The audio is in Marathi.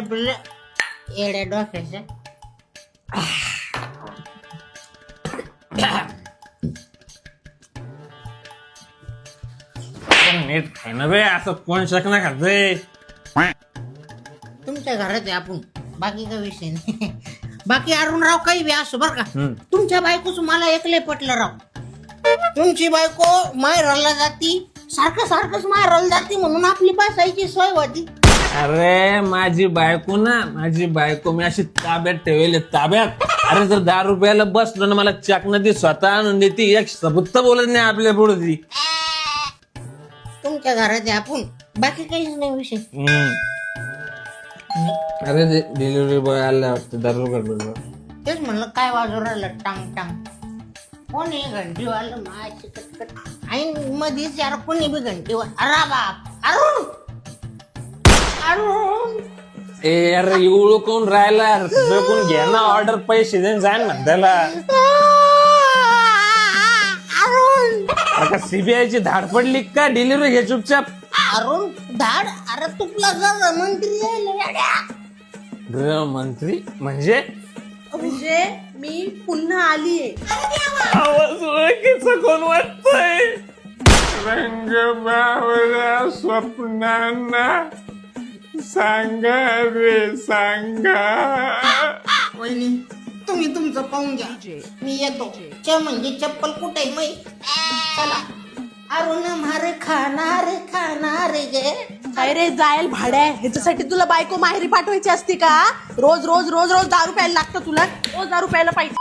पिल्ले येड्या डोक्याचे. नीट खाय ना बे, असं कोण शकना खातंय. तुमच्या घरात आहे आपण, बाकी काही विषय नाही. बाकी अरुणराव काही बी असो बर का, तुमच्या बायकोच मला एकले पटलं राव. तुमची बायको माहेराला जाती, सारखं सारखंच माहेराला जाती म्हणून आपली बसायची सोय होती. अरे माझी बायको मी अशी ताब्यात ठेवले ताब्यात. अरे जर 10 रुपयाला बसलो ना, मला चकना ती स्वतः आणून देते, एक शब्द बोलत नाही आपल्या पुढे ती. तुमच्या घरात आहे आपण, बाकी काहीच नाही विषय. अरे डिलिव्हरी बॉय आला वाटतं 10 रुपये. तेच म्हणलं काय वाजवून राहिलं टांग टांग. कोणी घंटी वाजलं माझी कटकट आई मध्येच यार, कोणी बी घंटी वाज. अरे बाप, अरुण अरुण. ए अरे एवढं कोण राहिला, कोण घ्या ना ऑर्डर, पैसे देऊन जाईन ना त्याला. अरुण आता सीबीआयची धाड पडली का, डिलिव्हरी घे चुपचाप. अरुण धाड. अरे तुला गृहमंत्री गृहमंत्री म्हणजे मी पुन्हा आलीये. आवाज ओळखीचं कोण वाटतंय. रंग बावळ्या स्वप्नांना सांगा रे सांगा. वहिनी तुम्ही तुमचं पाहून घ्या, मी येतो. म्हणजे चप्पल कुठे मै. चला अरुण मारे खाणार गे. काय रे जायल भाड्या, ह्याच्यासाठी तुला बायको माहेरी पाठवायची असती का? रोज रोज रोज रोज दारू प्यायला लागतं तुला, रोज दारू प्यायला पाहिजे.